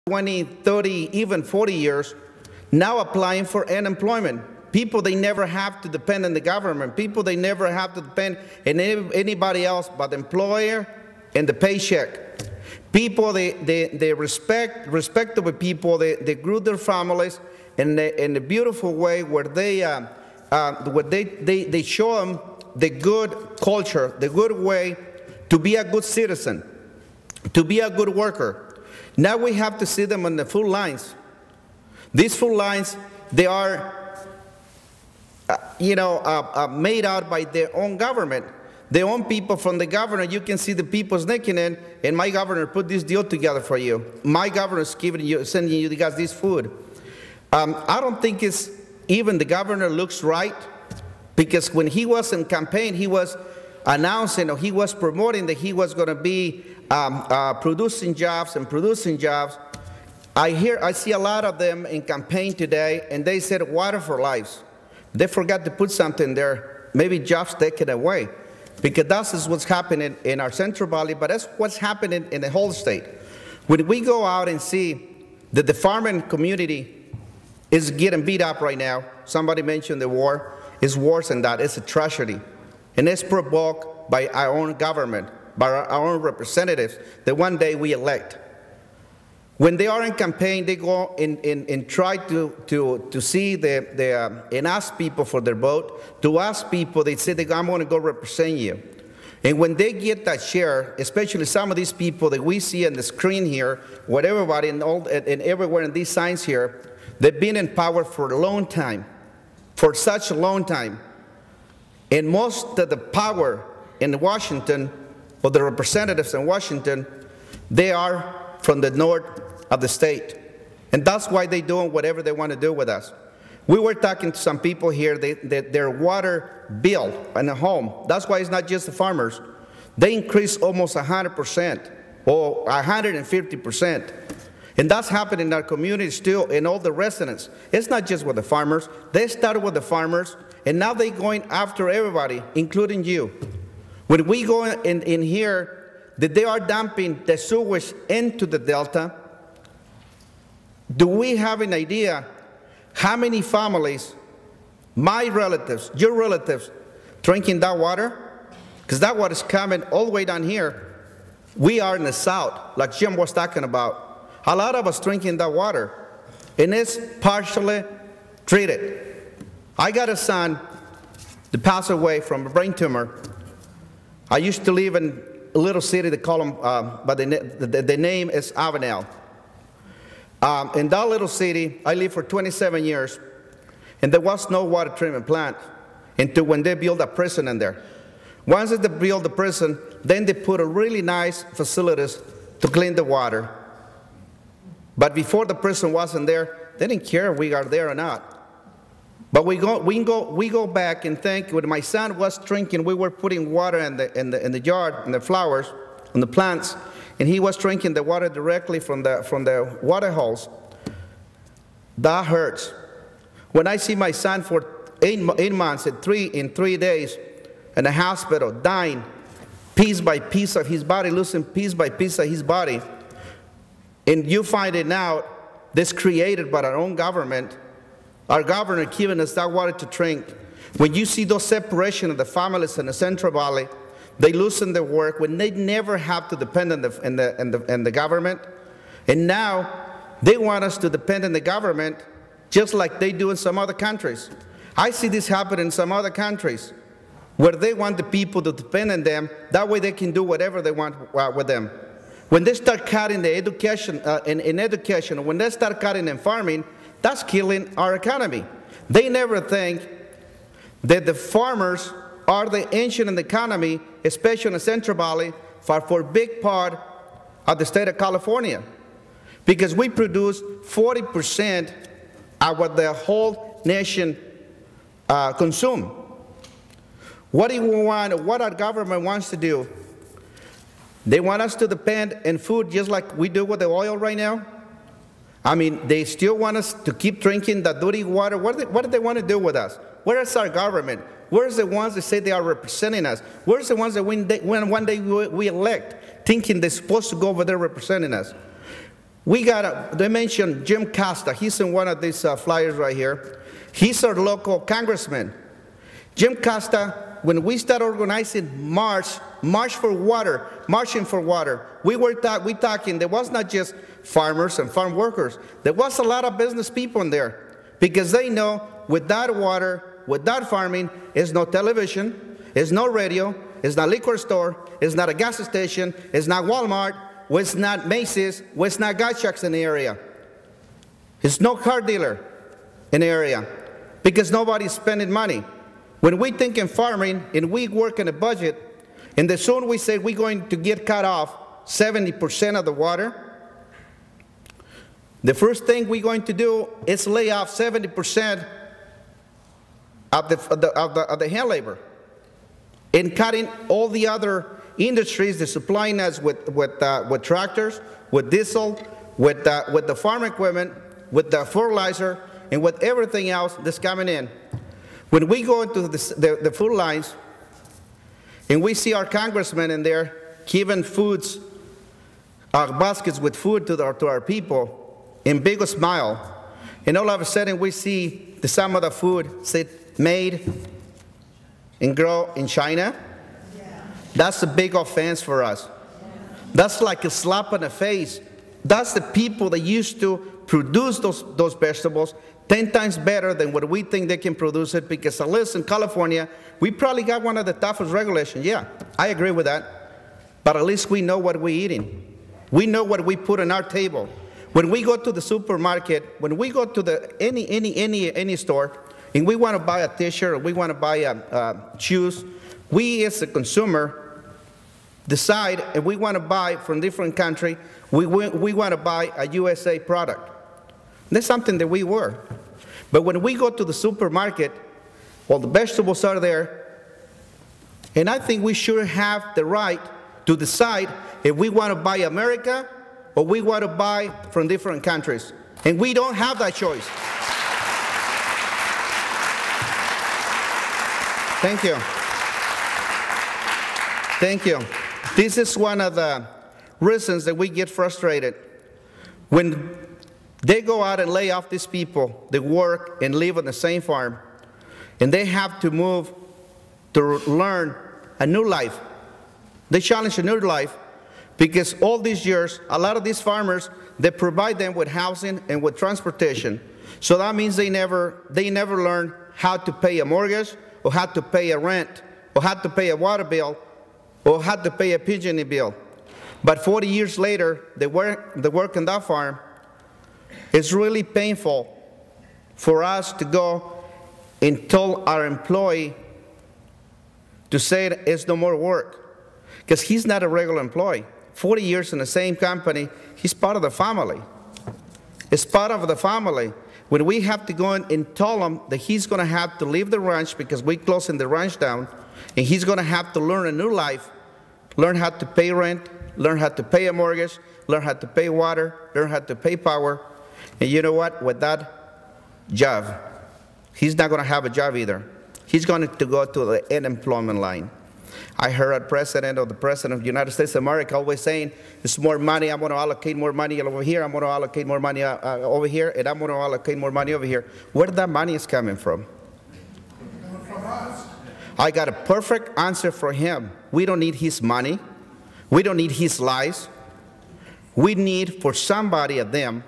20, 30, even 40 years, now applying for unemployment. People, they never have to depend on the government. People, they never have to depend on anybody else but the employer and the paycheck. People, they respectable people, they grew their families in a beautiful way where they show them the good culture, the good way to be a good citizen, to be a good worker. Now we have to see them on the food lines. These food lines, they are, made out by their own government. Their own people from the governor. You can see the people sneaking in, and my governor put this deal together for you. My governor is sending you guys this food. I don't think it's even the governor looks right, because when he was in campaign, he was announcing, or he was promoting that he was going to be producing jobs. I see a lot of them in campaign today, and they said water for lives. They forgot to put something there, maybe jobs taken away, because that's what's happening in our Central Valley, but that's what's happening in the whole state. When we go out and see that the farming community is getting beat up right now, somebody mentioned the war, it's worse than that, it's a tragedy. And it's provoked by our own government, by our own representatives that one day we elect. When they are in campaign, they go and try to see and ask people for their vote. To ask people, they say, I'm going to go represent you. And when they get that share, especially some of these people that we see on the screen here, with everybody and everywhere in these signs here, they've been in power for a long time, for such a long time. And most of the power in Washington, or the representatives in Washington, they are from the north of the state. And that's why they're doing whatever they want to do with us. We were talking to some people here that their water bill in the home, that's why it's not just the farmers. They increased almost 100% or 150%. And that's happening in our community still, in all the residents. It's not just with the farmers. They started with the farmers, and now they're going after everybody, including you. When we go in here, that they are dumping the sewage into the Delta, do we have an idea how many families, my relatives, your relatives, drinking that water? Because that water is coming all the way down here. We are in the south, like Jim was talking about. A lot of us drinking that water, and it's partially treated. I got a son that passed away from a brain tumor. I used to live in a little city, they call them, but the name is Ivine. In that little city, I lived for 27 years, and there was no water treatment plant until when they built a prison in there. Once they built the prison, then they put a really nice facilities to clean the water. But before the prison wasn't there, they didn't care if we are there or not. But we go back and think when my son was drinking, we were putting water in the yard, in the flowers, in the plants, and he was drinking the water directly from the water holes. That hurts. When I see my son for 8 months in 3 days in the hospital, dying piece by piece of his body, losing piece by piece of his body, and you find it out, this created by our own government, our governor giving us that water to drink. When you see those separation of the families in the Central Valley, they loosen their work when they never have to depend on the government. And now they want us to depend on the government just like they do in some other countries. I see this happen in some other countries where they want the people to depend on them. That way they can do whatever they want with them. When they start cutting the education, in education, when they start cutting in farming, that's killing our economy. They never think that the farmers are the engine in the economy, especially in the Central Valley, for a big part of the state of California. Because we produce 40% of what the whole nation consumes. What do we want, what our government wants to do? They want us to depend on food just like we do with the oil right now. I mean, they still want us to keep drinking that dirty water. What do they want to do with us? Where is our government? Where's the ones that say they are representing us? Where's the ones that when one day we elect, thinking they're supposed to go over there representing us? They mentioned Jim Costa. He's in one of these flyers right here. He's our local congressman. Jim Costa, when we started organizing marching for water, we talking, there was not just farmers and farm workers. There was a lot of business people in there because they know without water, without farming, there's no television, there's no radio, it's not liquor store, it's not a gas station, it's not Walmart, it's not Macy's, it's not gas trucks in the area. It's no car dealer in the area because nobody's spending money. When we think in farming and we work in a budget, and the soon we say we're going to get cut off 70% of the water, the first thing we're going to do is lay off 70% of the hand labor and cutting all the other industries that supplying us with tractors, with diesel, with the farm equipment, with the fertilizer, and with everything else that's coming in. When we go into the food lines and we see our congressmen in there giving baskets with food to our people in big smile, and all of a sudden we see some of the food say made and grow in China, that's a big offense for us. That's like a slap in the face. That's the people that used to produce those vegetables 10 times better than what we think they can produce it, because at least in California, we probably got one of the toughest regulations. Yeah, I agree with that. But at least we know what we're eating. We know what we put on our table. When we go to the supermarket, when we go to any store, and we want to buy a t-shirt or we want to buy shoes, we as a consumer decide if we want to buy from different country, we want to buy a USA product. That's something that we were. But when we go to the supermarket, well, the vegetables are there, and I think we should have the right to decide if we want to buy America or we want to buy from different countries. And we don't have that choice. Thank you. Thank you. This is one of the reasons that we get frustrated. When they go out and lay off these people that work and live on the same farm, and they have to move to learn a new life. They challenge a new life because all these years, a lot of these farmers, they provide them with housing and with transportation. So that means they never learn how to pay a mortgage, or how to pay a rent, or how to pay a water bill, or how to pay a PG&E bill. But 40 years later, they work on that farm. It's really painful for us to go and tell our employee to say it's no more work, because he's not a regular employee. 40 years in the same company, he's part of the family. It's part of the family. When we have to go in and tell him that he's going to have to leave the ranch because we're closing the ranch down, and he's going to have to learn a new life, learn how to pay rent, learn how to pay a mortgage, learn how to pay water, learn how to pay power. And you know what? With that job, he's not going to have a job either. He's going to go to the unemployment line. I heard the President of the United States of America always saying, it's more money, I'm going to allocate more money over here, I'm going to allocate more money over here, and I'm going to allocate more money over here. Where that money is coming from? I got a perfect answer for him. We don't need his money. We don't need his lies. We need for somebody of them